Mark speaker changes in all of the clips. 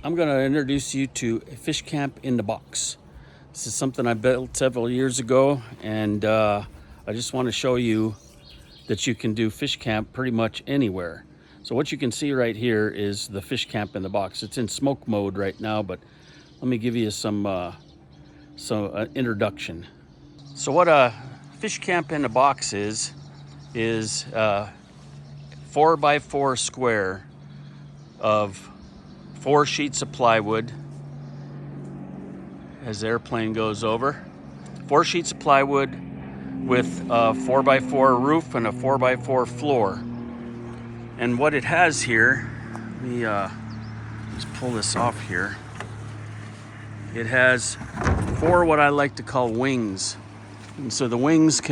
Speaker 1: I'm going to introduce you to a fish camp in the box. This is something I built several years ago, and I just want to show you that you can do fish camp pretty much anywhere. So what you can see right here is the fish camp in the box. It's in smoke mode right now, but let me give you some introduction. So what a fish camp in the box is 4x4 square of 4 sheets of plywood. As the airplane goes over, 4 sheets of plywood with a 4x4 roof and a 4x4 floor. And what it has here, let me just pull this off here. It has 4 what I like to call wings. And so the wings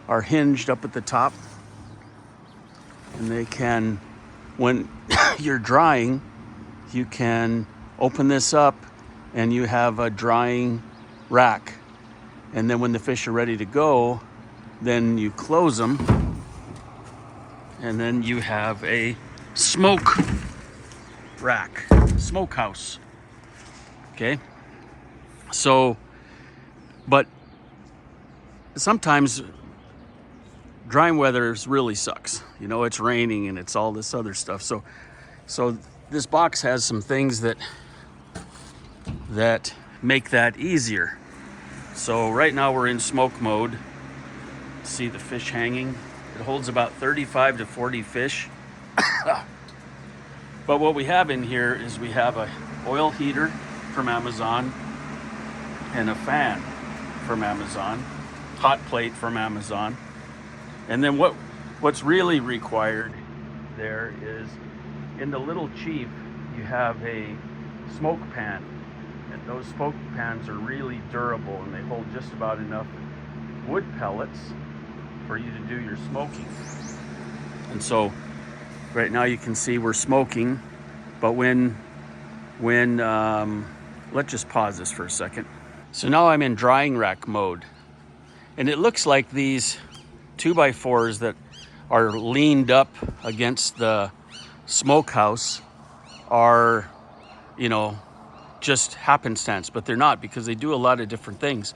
Speaker 1: are hinged up at the top, and they can, when you're drying, you can open this up and you have a drying rack. And then when the fish are ready to go, then you close them, and then you have a smoke rack, smokehouse. Okay? So, but sometimes drying weather really sucks. You know, it's raining and it's all this other stuff. So this box has some things that make that easier. So right now we're in smoke mode. See the fish hanging? It holds about 35 to 40 fish. But what we have in here is we have a oil heater from Amazon and a fan from Amazon, hot plate from Amazon. And then what's really required there is, in the little Chief, you have a smoke pan. And those smoke pans are really durable, and they hold just about enough wood pellets for you to do your smoking. And so right now you can see we're smoking, but when let's just pause this for a second. So now I'm in drying rack mode, and it looks like these 2x4s that are leaned up against the smokehouse are, just happenstance, but they're not, because they do a lot of different things.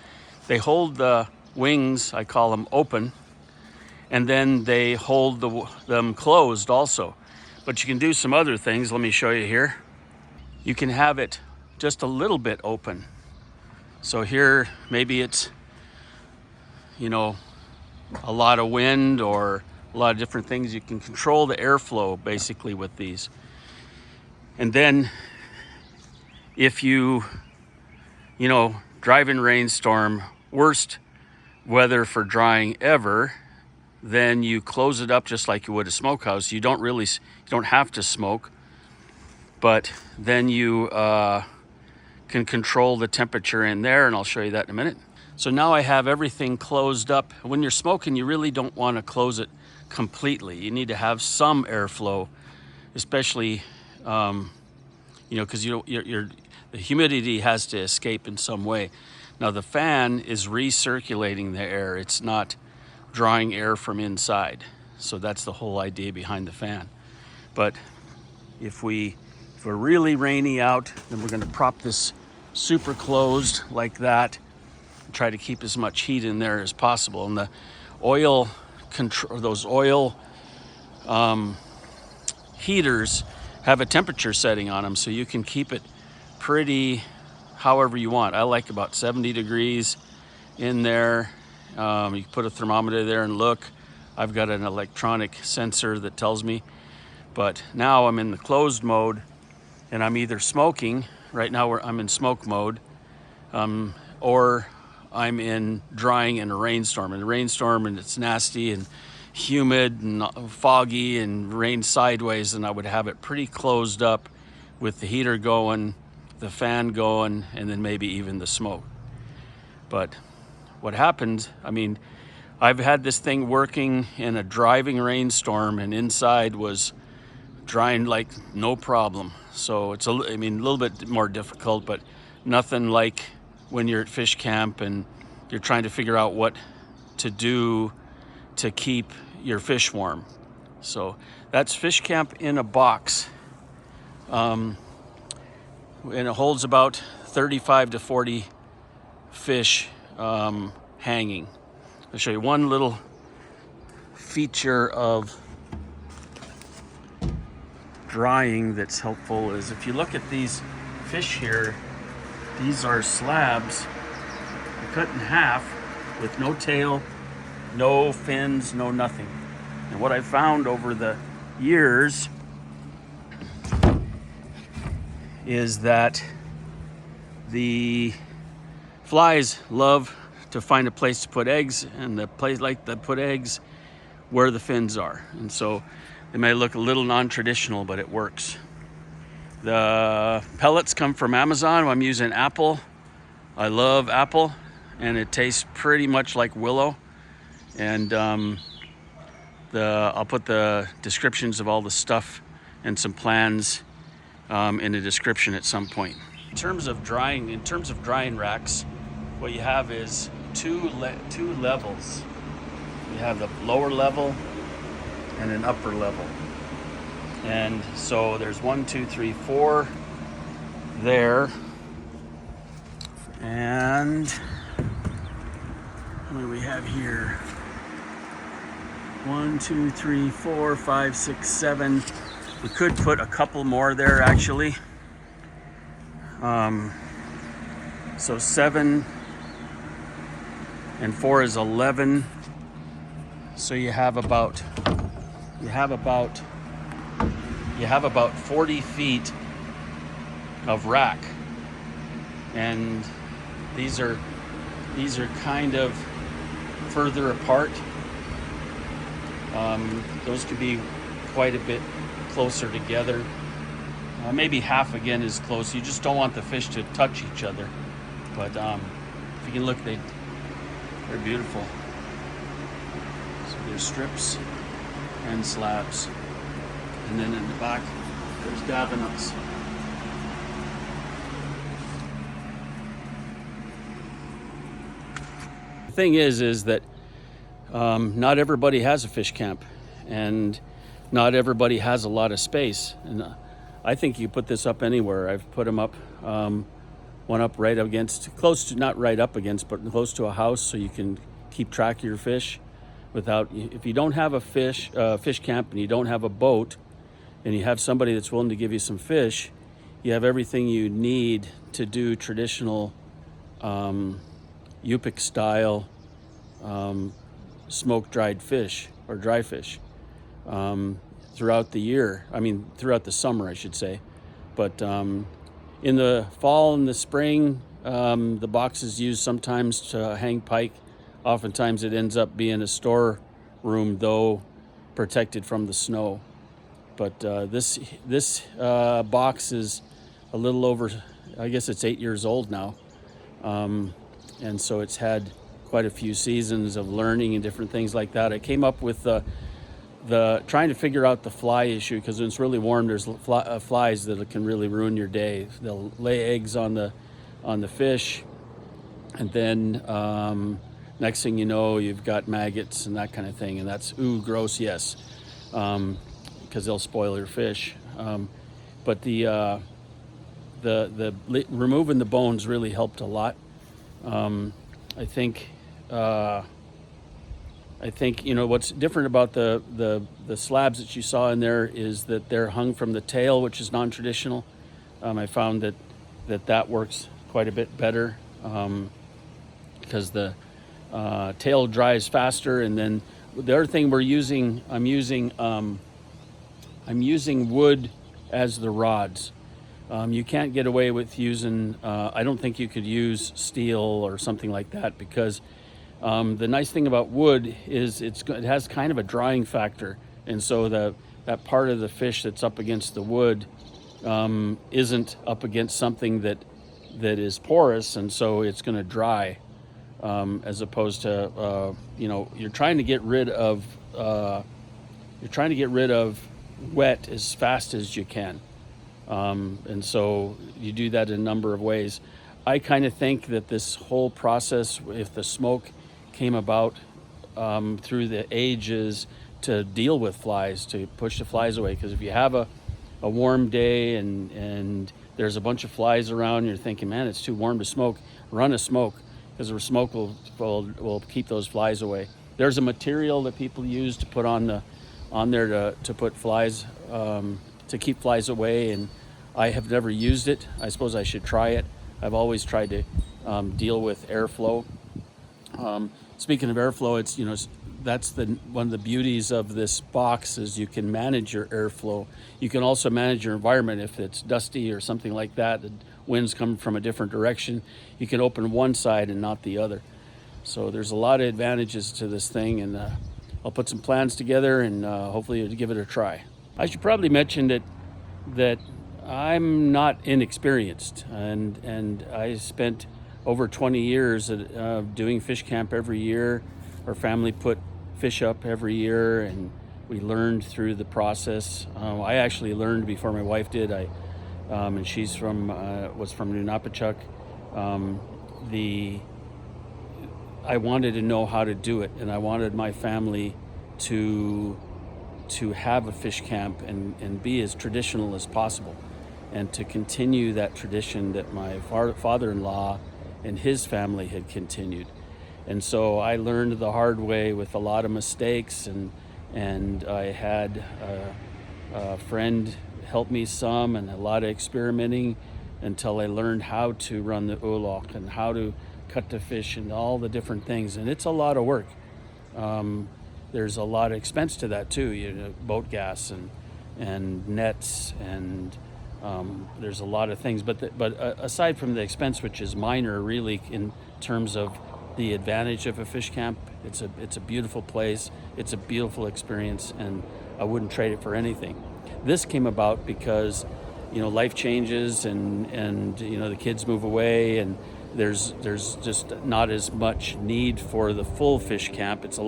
Speaker 1: They hold the wings, I call them, open, and then they hold them closed also. But you can do some other things. Let me show you here. You can have it just a little bit open. So here, maybe it's, a lot of wind or a lot of different things. You can control the airflow basically with these. And then if you drive in rainstorm, worst weather for drying ever, then you close it up just like you would a smokehouse. You don't have to smoke, but then you can control the temperature in there, and I'll show you that in a minute. So now I have everything closed up. When you're smoking, you really don't want to close it completely. You need to have some airflow, especially because the humidity has to escape in some way. Now the fan is recirculating the air. It's not drawing air from inside. So that's the whole idea behind the fan. But if we're really rainy out, then we're going to prop this super closed like that, and try to keep as much heat in there as possible. And the oil control, those oil heaters have a temperature setting on them, so you can keep it pretty however you want. I like about 70 degrees in there. You can put a thermometer there and look. I've got an electronic sensor that tells me. But now I'm in the closed mode, and I'm either smoking, right now I'm in smoke mode, or I'm in drying in a rainstorm. In a rainstorm, and it's nasty and humid and foggy and rain sideways, and I would have it pretty closed up with the heater going, the fan going, and then maybe even the smoke. But what happened, I've had this thing working in a driving rainstorm, and inside was drying like no problem. So it's a little bit more difficult, but nothing like when you're at fish camp and you're trying to figure out what to do to keep your fish warm. So that's fish camp in a box. and it holds about 35 to 40 fish hanging. I'll show you one little feature of drying that's helpful is if you look at these fish here, these are slabs cut in half with no tail, no fins, no nothing. And what I found over the years is that the flies love to find a place to put eggs, and the place like to put eggs where the fins are. And so they may look a little non-traditional, but it works. The pellets come from Amazon. I'm using apple. I love apple, and it tastes pretty much like willow. And I'll put the descriptions of all the stuff and some plans in the description at some point. In terms of drying racks, what you have is two levels. You have the lower level and an upper level. And so there's 1, 2, 3, 4 there. And what do we have here? 1, 2, 3, 4, 5, 6, 7. We could put a couple more there actually. So 7 and 4 is 11. So you have about 40 feet of rack, and these are kind of further apart. Those could be quite a bit closer together. Maybe half again is close. You just don't want the fish to touch each other. But if you can look, they're beautiful. So there's strips and slabs. And then in the back, there's davenots. The thing is that not everybody has a fish camp, and not everybody has a lot of space. And I think you put this up anywhere. I've put them up, one up right against, close to, not right up against, but close to a house, so you can keep track of your fish without, if you don't have a fish camp and you don't have a boat, and you have somebody that's willing to give you some fish, you have everything you need to do traditional Yupik style smoke dried fish or dry fish throughout the year. I mean, throughout the summer, I should say. But in the fall and the spring, the box is used sometimes to hang pike. Oftentimes it ends up being a store room, though protected from the snow. But this box is a little over, I guess it's 8 years old now. And so it's had quite a few seasons of learning and different things like that. I came up with the trying to figure out the fly issue, because when it's really warm, there's flies that can really ruin your day. They'll lay eggs on the fish, and then next thing you know, you've got maggots and that kind of thing, and that's gross, yes, because they'll spoil your fish. But the removing the bones really helped a lot. I think what's different about the slabs that you saw in there is that they're hung from the tail, which is non-traditional. I found that works quite a bit better because the tail dries faster. And then the other thing I'm using wood as the rods. You can't get away with using, I don't think you could use steel or something like that, because the nice thing about wood is it has kind of a drying factor. And so that part of the fish that's up against the wood isn't up against something that is porous, and so it's going to dry, as opposed to, you're trying to get rid of wet as fast as you can. And so you do that in a number of ways. I kind of think that this whole process, if the smoke came about through the ages to deal with flies, to push the flies away, because if you have a warm day and there's a bunch of flies around, you're thinking, man, it's too warm to smoke, run a smoke, because the smoke will keep those flies away. There's a material that people use to put on there to put flies, to keep flies away, and I have never used it. I suppose I should try it. I've always tried to deal with airflow. Speaking of airflow, it's, you know, that's one of the beauties of this box is you can manage your airflow. You can also manage your environment if it's dusty or something like that. The wind's coming from a different direction. You can open one side and not the other. So there's a lot of advantages to this thing, and I'll put some plans together and hopefully give it a try. I should probably mention that I'm not inexperienced, and I spent over 20 years doing fish camp every year. Our family put fish up every year, and we learned through the process. I actually learned before my wife did. And she's was from Nunapachuk. I wanted to know how to do it, and I wanted my family to have a fish camp and be as traditional as possible, and to continue that tradition that my father-in-law and his family had continued. And so I learned the hard way with a lot of mistakes, and I had a friend help me some, and a lot of experimenting until I learned how to run the ulok and how to cut the fish and all the different things. And it's a lot of work. There's a lot of expense to that too, you know, boat gas and nets, and there's a lot of things. But aside from the expense, which is minor really in terms of the advantage of a fish camp, it's a beautiful place, it's a beautiful experience, and I wouldn't trade it for anything. This came about because, you know, life changes, and you know, the kids move away, and there's just not as much need for the full fish camp. It's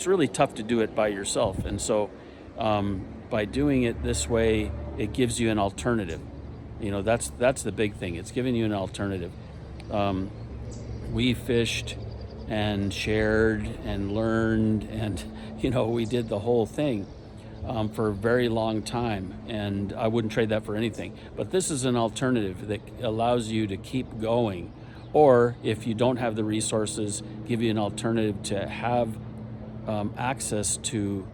Speaker 1: really tough to do it by yourself, and so by doing it this way, it gives you an alternative. You know, that's the big thing. It's giving you an alternative. We fished and shared and learned, and, you know, we did the whole thing for a very long time, and I wouldn't trade that for anything. But this is an alternative that allows you to keep going, or if you don't have the resources, give you an alternative to have access to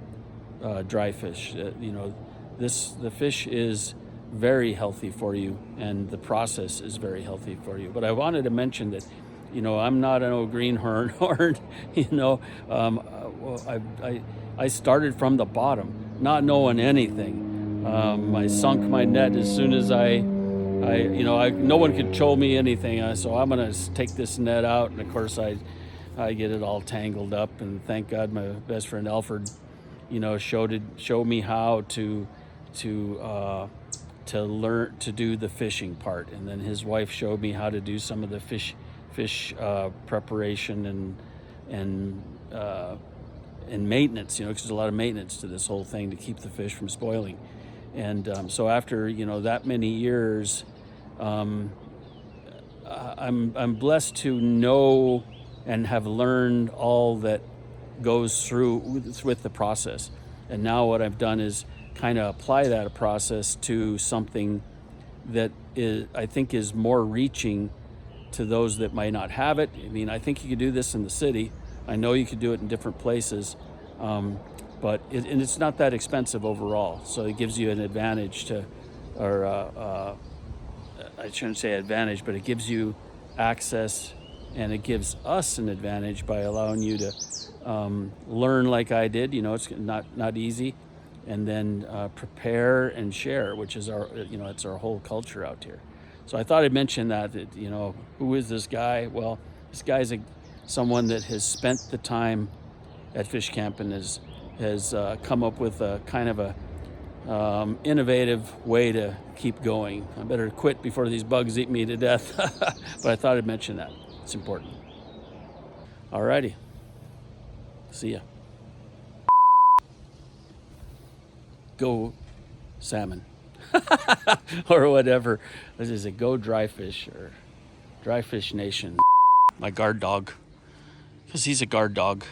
Speaker 1: dry fish. You know, the fish is very healthy for you, and the process is very healthy for you. But I wanted to mention that, you know, I'm not an old greenhorn, you know. I started from the bottom, not knowing anything. I sunk my net as soon as no one could show me anything. So I'm gonna take this net out, and of course I get it all tangled up. And thank God my best friend Alfred, you know, showed me how to learn to do the fishing part, and then his wife showed me how to do some of the fish preparation and maintenance, you know, because there's a lot of maintenance to this whole thing to keep the fish from spoiling. And so after, you know, that many years, I'm blessed to know and have learned all that goes through with the process. And now what I've done is kind of apply that process to something that I think is more reaching to those that might not have it. I mean, I think you could do this in the city. I know you could do it in different places, but it's not that expensive overall. So it gives you an advantage I shouldn't say advantage, but it gives you access, and it gives us an advantage by allowing you to learn like I did. You know, it's not easy, and then prepare and share, which is it's our whole culture out here. So I thought I'd mention that, you know, who is this guy? Well, this guy's someone that has spent the time at fish camp and has come up with a kind of a innovative way to keep going. I better quit before these bugs eat me to death. But I thought I'd mention that. It's important. Alrighty. See ya. Go salmon. Or whatever. Is it go dry fish or dry fish nation? My guard dog, because he's a guard dog.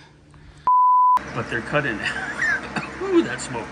Speaker 1: But they're cut in. Ooh, that smoke.